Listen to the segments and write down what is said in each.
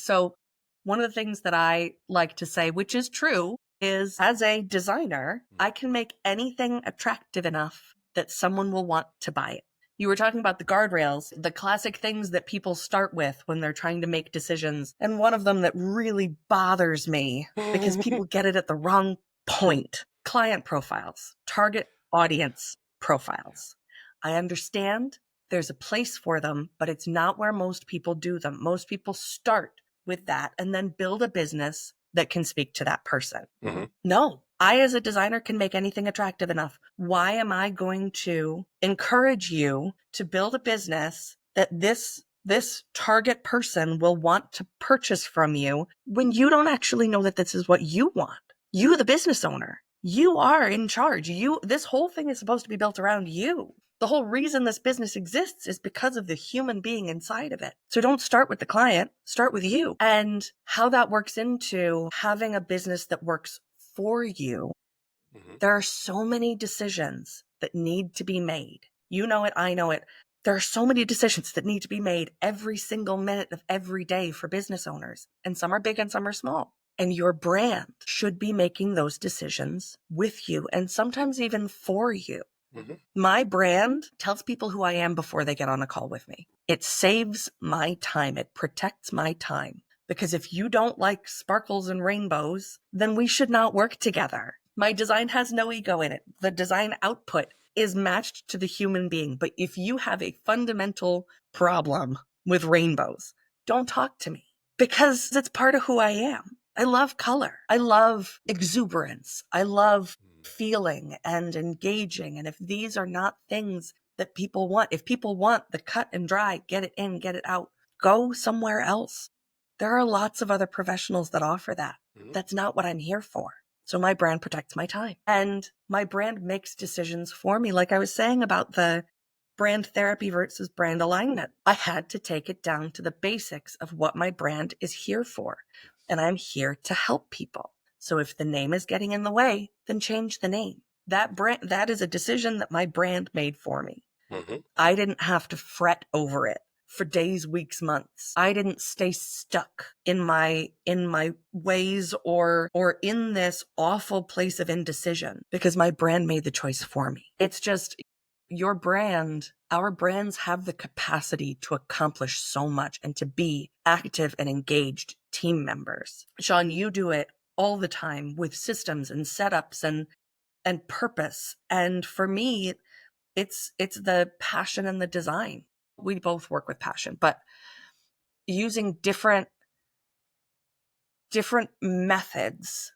So one of the things that I like to say, which is true, is as a designer, I can make anything attractive enough that someone will want to buy it. You were talking about the guardrails, the classic things that people start with when they're trying to make decisions. And one of them that really bothers me because people get it at the wrong point. Client profiles, target audience profiles. I understand there's a place for them, but it's not where most people do them. Most people start with that and then build a business that can speak to that person. No, I as a designer can make anything attractive enough. Why am I going to encourage you to build a business that this target person will want to purchase from you when you don't actually know that this is what you want? You, the business owner, you are in charge. This whole thing is supposed to be built around you. The whole reason this business exists is because of the human being inside of it. So don't start with the client, start with you. And how that works into having a business that works for you. There are so many decisions that need to be made. You know it, I know it. There are so many decisions that need to be made every single minute of every day for business owners. And some are big and some are small. And your brand should be making those decisions with you and sometimes even for you. My brand tells people who I am before they get on a call with me. It saves my time. It protects my time. Because if you don't like sparkles and rainbows, then we should not work together. My design has no ego in it. The design output is matched to the human being. But if you have a fundamental problem with rainbows, don't talk to me because it's part of who I am. I love color. I love exuberance. I love feeling and engaging. And if these are not things that people want, if people want the cut and dry, get it in, get it out, go somewhere else. There are lots of other professionals that offer that. That's not what I'm here for. So my brand protects my time and my brand makes decisions for me. Like I was saying about the brand therapy versus brand alignment, I had to take it down to the basics of what my brand is here for. And I'm here to help people. So if the name is getting in the way, then change the name. That is a decision that my brand made for me. I didn't have to fret over it for days, weeks, months. I didn't stay stuck in my ways or in this awful place of indecision because my brand made the choice for me. It's just your brand, our brands have the capacity to accomplish so much and to be active and engaged team members. Sean, you do it all the time with systems and setups and purpose. And for me, it's the passion and the design. We both work with passion, but using different methods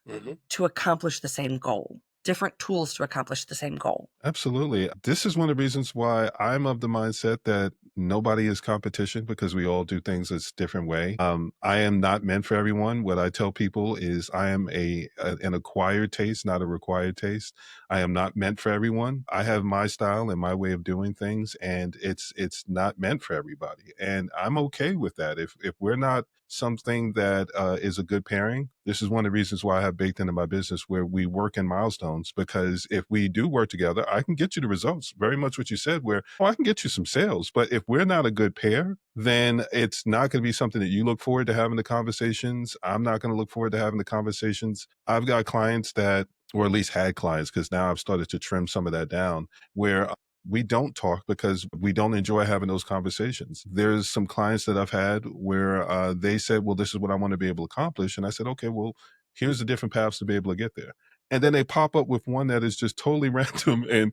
to accomplish the same goal, different tools to accomplish the same goal. Absolutely. This is one of the reasons why I'm of the mindset that nobody is competition because we all do things a different way. I am not meant for everyone. What I tell people is I am an acquired taste, not a required taste. I am not meant for everyone. I have my style and my way of doing things, and it's not meant for everybody. And I'm okay with that. If we're not something that is a good pairing, this is one of the reasons why I have baked into my business where we work in milestones, because if we do work together, I can get you the results. Very much what you said, where I can get you some sales. But if we're not a good pair, then it's not going to be something that you look forward to having the conversations. I'm not going to look forward to having the conversations. I've got clients that, or at least had clients, because now I've started to trim some of that down, where we don't talk because we don't enjoy having those conversations. There's some clients that I've had where they said, well, this is what I want to be able to accomplish. And I said, okay, well, here's the different paths to be able to get there. And then they pop up with one that is just totally random and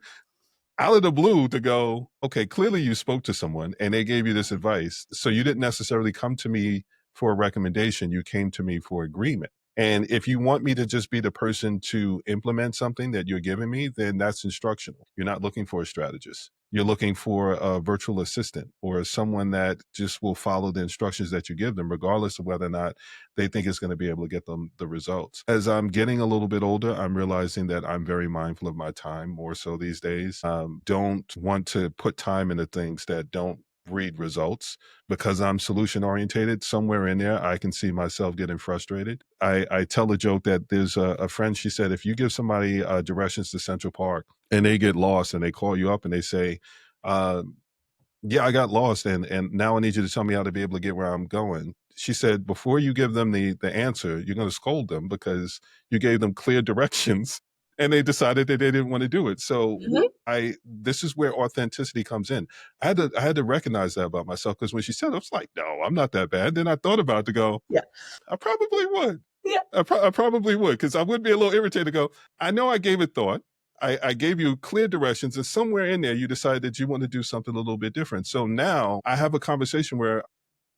out of the blue to go, okay, clearly you spoke to someone and they gave you this advice. So you didn't necessarily come to me for a recommendation. You came to me for agreement. And if you want me to just be the person to implement something that you're giving me, then that's instructional. You're not looking for a strategist. You're looking for a virtual assistant or someone that just will follow the instructions that you give them, regardless of whether or not they think it's going to be able to get them the results. As I'm getting a little bit older, I'm realizing that I'm very mindful of my time more so these days. Don't want to put time into things that don't breed results. Because I'm solution orientated, somewhere in there, I can see myself getting frustrated. I tell a joke that there's a friend, she said, if you give somebody directions to Central Park and they get lost and they call you up and they say, yeah, I got lost and now I need you to tell me how to be able to get where I'm going. she said, before you give them the answer, you're going to scold them because you gave them clear directions and they decided that they didn't want to do it. So Mhm. this is where authenticity comes in. I had to recognize that about myself, because when she said it, I was like, no, I'm not that bad. Then I thought about it to go, Yeah. I probably would. Yeah. I probably would, because I would be a little irritated to go, I know I gave it thought. I gave you clear directions, and somewhere in there, you decided that you want to do something a little bit different. So now I have a conversation where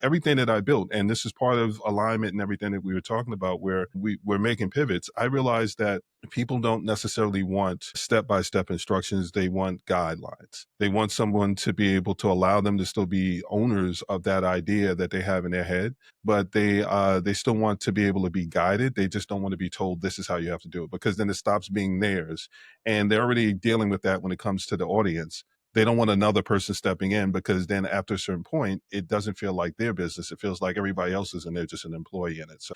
everything that I built, and this is part of alignment and everything that we were talking about, where we're making pivots. I realized that people don't necessarily want step-by-step instructions. They want guidelines. They want someone to be able to allow them to still be owners of that idea that they have in their head, but they still want to be able to be guided. They just don't want to be told this is how you have to do it, because then it stops being theirs. And they're already dealing with that when it comes to the audience. They don't want another person stepping in, because then after a certain point, it doesn't feel like their business. It feels like everybody else's and they're just an employee in it. So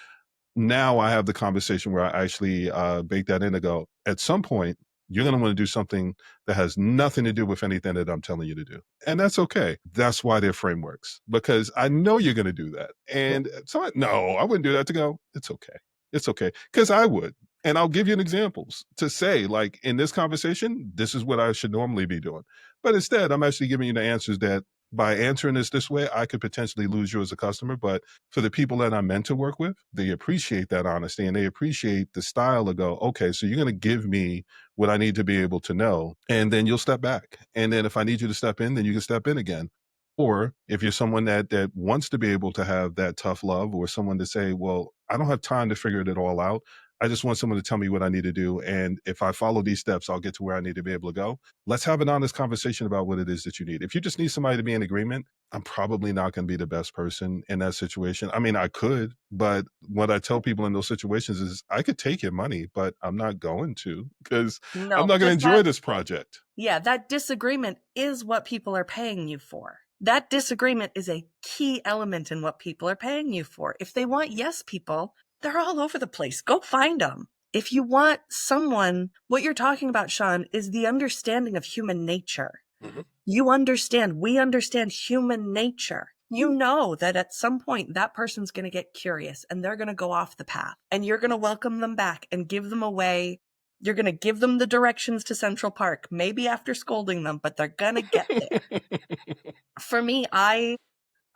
now I have the conversation where I actually bake that in and go, at some point, you're going to want to do something that has nothing to do with anything that I'm telling you to do. And that's okay. That's why they're frameworks, because I know you're going to do that. And so, no, I wouldn't do that. To go, it's okay. It's okay. Because I would. And I'll give you an examples to say, like, in this conversation, this is what I should normally be doing. But instead, I'm actually giving you the answers that by answering this way, I could potentially lose you as a customer. But for the people that I'm meant to work with, they appreciate that honesty, and they appreciate the style of go, okay, so you're going to give me what I need to be able to know, and then you'll step back. And then if I need you to step in, then you can step in again. Or if you're someone that wants to be able to have that tough love, or someone to say, well, I don't have time to figure it all out. I just want someone to tell me what I need to do. And if I follow these steps, I'll get to where I need to be able to go. Let's have an honest conversation about what it is that you need. If you just need somebody to be in agreement, I'm probably not going to be the best person in that situation. I mean, I could, but what I tell people in those situations is I could take your money, but I'm not going to, because I'm No, not going to because enjoy this project. yeah, that disagreement is what people are paying you for. That disagreement is a key element in what people are paying you for. If they want yes people, they're all over the place. Go find them. If you want someone, what you're talking about, Sean, is the understanding of human nature. Mhm. We understand human nature. You know that at some point that person's going to get curious and they're going to go off the path, and you're going to welcome them back and give them a way. You're going to give them the directions to Central Park, maybe after scolding them, but they're going to get there. For me, I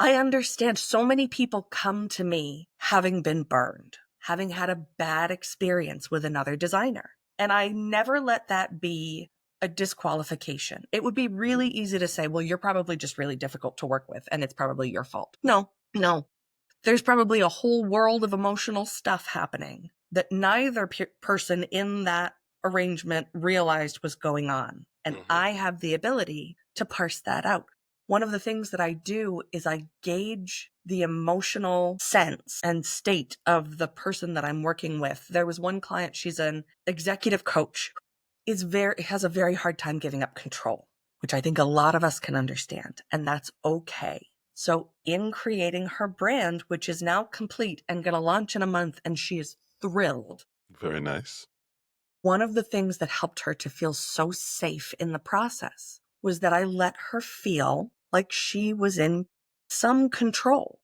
understand so many people come to me having been burned, having had a bad experience with another designer. And I never let that be a disqualification. It would be really easy to say, well, you're probably just really difficult to work with and it's probably your fault. No, no. There's probably a whole world of emotional stuff happening that neither person in that arrangement realized was going on. And Mhm. I have the ability to parse that out. One of the things that I do is I gauge the emotional sense and state of the person that I'm working with. There was one client, she's an executive coach, has a very hard time giving up control, which I think a lot of us can understand, and that's okay. So in creating her brand, which is now complete and going to launch in a month, and she is thrilled, Very nice. one of the things that helped her to feel so safe in the process was that I let her feel like she was in some control.